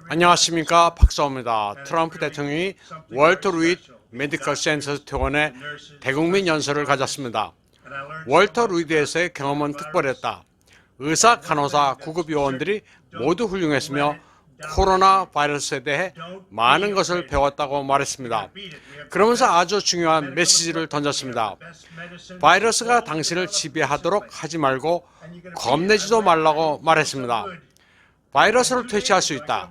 안녕하십니까, 박사호입니다. 트럼프 대통령이 월터 루이드 메디컬 센터 퇴원에 대국민 연설을 가졌습니다. 월터 루이드에서의 경험은 특별했다. 의사, 간호사, 구급 요원들이 모두 훌륭했으며 코로나 바이러스에 대해 많은 것을 배웠다고 말했습니다. 그러면서 아주 중요한 메시지를 던졌습니다. 바이러스가 당신을 지배하도록 하지 말고 겁내지도 말라고 말했습니다. 바이러스를 퇴치할 수 있다.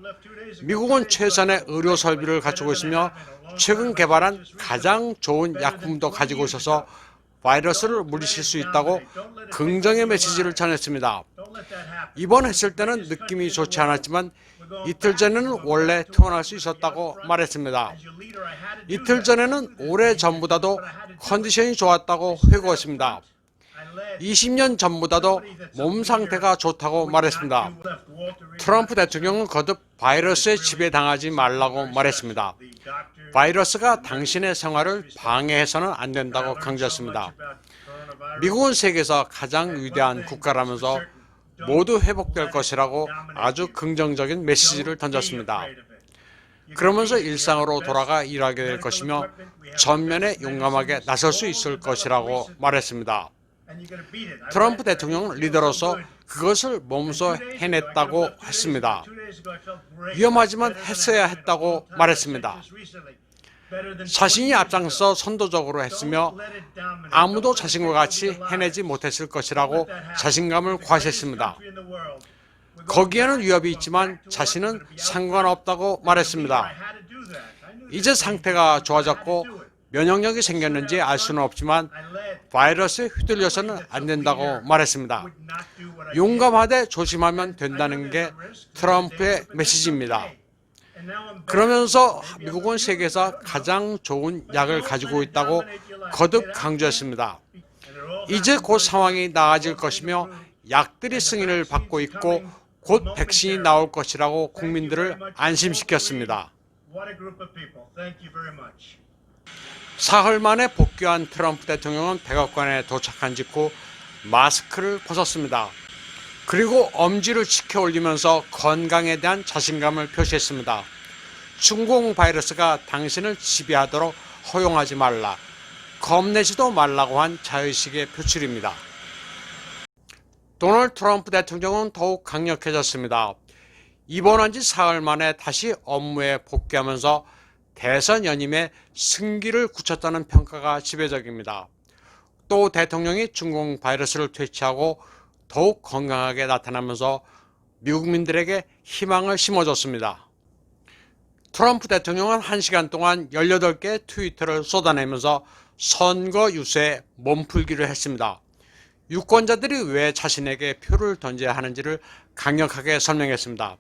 미국은 최선의 의료 설비를 갖추고 있으며 최근 개발한 가장 좋은 약품도 가지고 있어서 바이러스를 물리칠 수 있다고 긍정의 메시지를 전했습니다. 입원했을 때는 느낌이 좋지 않았지만 이틀 전에는 원래 퇴원할 수 있었다고 말했습니다. 이틀 전에는 오래전보다도 컨디션이 좋았다고 회고했습니다. 20년 전보다도 몸 상태가 좋다고 말했습니다. 트럼프 대통령은 거듭 바이러스에 지배당하지 말라고 말했습니다. 바이러스가 당신의 생활을 방해해서는 안 된다고 강조했습니다. 미국은 세계에서 가장 위대한 국가라면서 모두 회복될 것이라고 아주 긍정적인 메시지를 던졌습니다. 그러면서 일상으로 돌아가 일하게 될 것이며 전면에 용감하게 나설 수 있을 것이라고 말했습니다. 트럼프 대통령은 리더로서 그것을 몸소 해냈다고 했습니다. 위험하지만 했어야 했다고 말했습니다. 자신이 앞장서 선도적으로 했으며 아무도 자신과 같이 해내지 못했을 것이라고 자신감을 과시했습니다. 거기에는 위협이 있지만 자신은 상관없다고 말했습니다. 이제 상태가 좋아졌고 면역력이 생겼는지 알 수는 없지만 바이러스에 휘둘려서는 안 된다고 말했습니다. 용감하되 조심하면 된다는 게 트럼프의 메시지입니다. 그러면서 미국은 세계에서 가장 좋은 약을 가지고 있다고 거듭 강조했습니다. 이제 곧 상황이 나아질 것이며 약들이 승인을 받고 있고 곧 백신이 나올 것이라고 국민들을 안심시켰습니다. 사흘 만에 복귀한 트럼프 대통령은 백악관에 도착한 직후 마스크를 벗었습니다. 그리고 엄지를 치켜 올리면서 건강에 대한 자신감을 표시했습니다. 중공 바이러스가 당신을 지배하도록 허용하지 말라, 겁내지도 말라고 한 자의식의 표출입니다. 도널드 트럼프 대통령은 더욱 강력해졌습니다. 입원한 지 사흘 만에 다시 업무에 복귀하면서 대선 연임에 승기를 굳혔다는 평가가 지배적입니다. 또 대통령이 중공 바이러스를 퇴치하고 더욱 건강하게 나타나면서 미국민들에게 희망을 심어줬습니다. 트럼프 대통령은 1시간 동안 18개의 트위터를 쏟아내면서 선거 유세에 몸풀기를 했습니다. 유권자들이 왜 자신에게 표를 던져야 하는지를 강력하게 설명했습니다.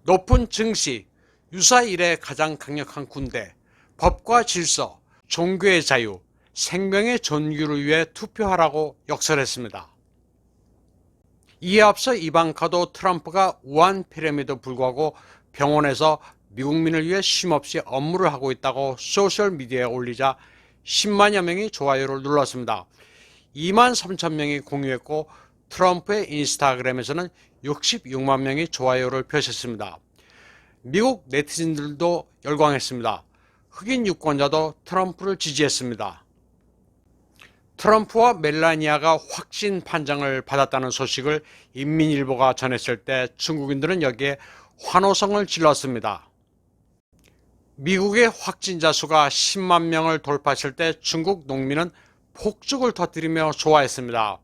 높은 증시, 유사 이래 가장 강력한 군대, 법과 질서, 종교의 자유, 생명의 존귀를 위해 투표하라고 역설했습니다. 이에 앞서 이방카도 트럼프가 우한폐렴에도 불구하고 병원에서 미국민을 위해 쉼없이 업무를 하고 있다고 소셜미디어에 올리자 10만여 명이 좋아요를 눌렀습니다. 2만 3천 명이 공유했고 트럼프의 인스타그램에서는 66만 명이 좋아요를 표시했습니다. 미국 네티즌들도 열광했습니다. 흑인 유권자도 트럼프를 지지했습니다. 트럼프와 멜라니아가 확진 판정을 받았다는 소식을 인민일보가 전했을 때 중국인들은 여기에 환호성을 질렀습니다. 미국의 확진자 수가 10만 명을 돌파했을 때 중국 농민은 폭죽을 터뜨리며 좋아했습니다.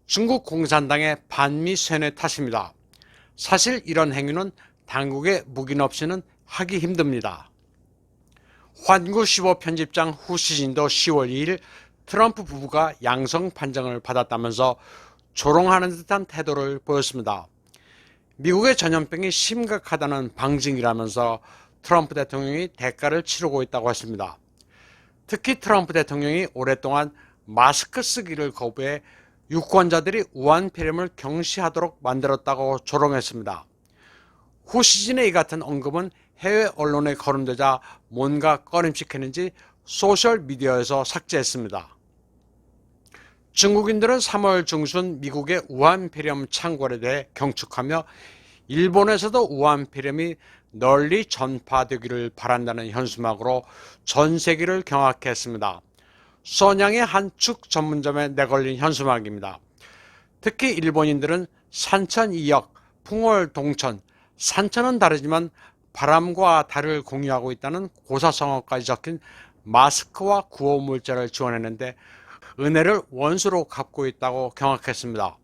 중국 공산당의 반미 세뇌 탓입니다. 사실 이런 행위는 당국의 묵인 없이는 하기 힘듭니다. 환구 15 편집장 후시진도 10월 2일 트럼프 부부가 양성 판정을 받았다면서 조롱하는 듯한 태도를 보였습니다. 미국의 전염병이 심각하다는 방증이라면서 트럼프 대통령이 대가를 치르고 있다고 했습니다. 특히 트럼프 대통령이 오랫동안 마스크 쓰기를 거부해 유권자들이 우한폐렴을 경시하도록 만들었다고 조롱했습니다. 후시진의 이 같은 언급은 해외 언론에 거론되자 뭔가 꺼림칙했는지 소셜미디어에서 삭제했습니다. 중국인들은 3월 중순 미국의 우한폐렴 창궐에 대해 경축하며 일본에서도 우한폐렴이 널리 전파되기를 바란다는 현수막으로 전 세계를 경악케 했습니다. 선양의 한 축 전문점에 내걸린 현수막입니다. 특히 일본인들은 산천 이역, 풍월 동천, 산천은 다르지만 바람과 달을 공유하고 있다는 고사성어까지 적힌 마스크와 구호물자를 지원했는데 은혜를 원수로 갚고 있다고 경악했습니다.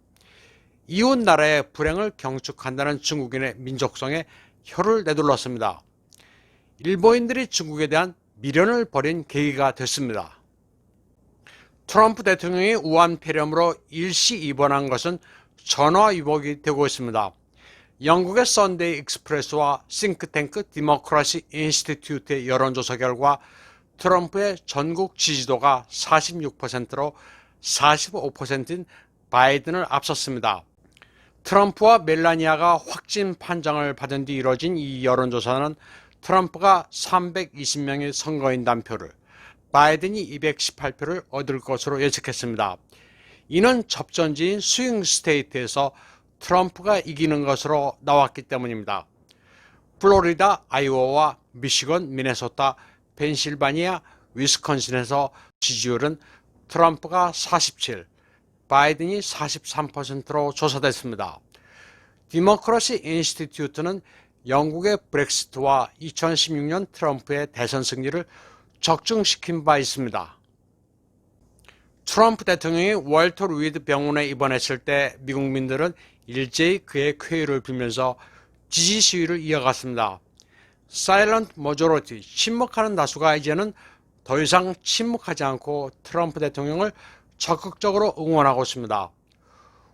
이웃 나라의 불행을 경축한다는 중국인의 민족성에 혀를 내둘렀습니다. 일본인들이 중국에 대한 미련을 버린 계기가 됐습니다. 트럼프 대통령이 우한폐렴으로 일시 입원한 것은 전화위복이 되고 있습니다. 영국의 썬데이 익스프레스와 싱크탱크 디모크라시 인스티튜트의 여론조사 결과 트럼프의 전국 지지도가 46%로 45%인 바이든을 앞섰습니다. 트럼프와 멜라니아가 확진 판정을 받은 뒤 이뤄진 이 여론조사는 트럼프가 320명의 선거인단 표를, 바이든이 218표를 얻을 것으로 예측했습니다. 이는 접전지인 스윙 스테이트에서 트럼프가 이기는 것으로 나왔기 때문입니다. 플로리다, 아이오와 미시건, 미네소타, 펜실바니아, 위스콘신에서 지지율은 트럼프가 47, 바이든이 43%로 조사됐습니다. 디모크라시 인스티튜트는 영국의 브렉시트와 2016년 트럼프의 대선 승리를 적중시킨 바 있습니다. 트럼프 대통령이 월터 리드 병원에 입원했을 때 미국민들은 일제히 그의 쾌유를 빌면서 지지 시위를 이어갔습니다. Silent Majority, 침묵하는 다수가 이제는 더 이상 침묵하지 않고 트럼프 대통령을 적극적으로 응원하고 있습니다.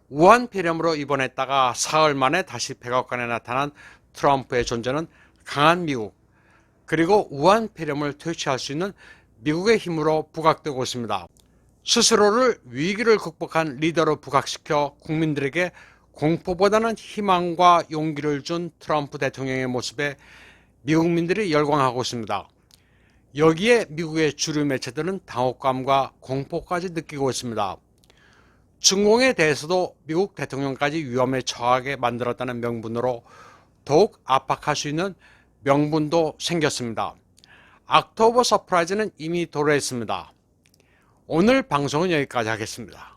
우한폐렴으로 입원했다가 사흘 만에 다시 백악관에 나타난 트럼프의 존재는 강한 미국, 그리고 우한폐렴을 퇴치할 수 있는 미국의 힘으로 부각되고 있습니다. 스스로를 위기를 극복한 리더로 부각시켜 국민들에게 공포보다는 희망과 용기를 준 트럼프 대통령의 모습에 미국민들이 열광하고 있습니다. 여기에 미국의 주류 매체들은 당혹감과 공포까지 느끼고 있습니다. 중공에 대해서도 미국 대통령까지 위험에 처하게 만들었다는 명분으로 더욱 압박할 수 있는 명분도 생겼습니다. 옥토버 서프라이즈는 이미 도래했습니다. 오늘 방송은 여기까지 하겠습니다.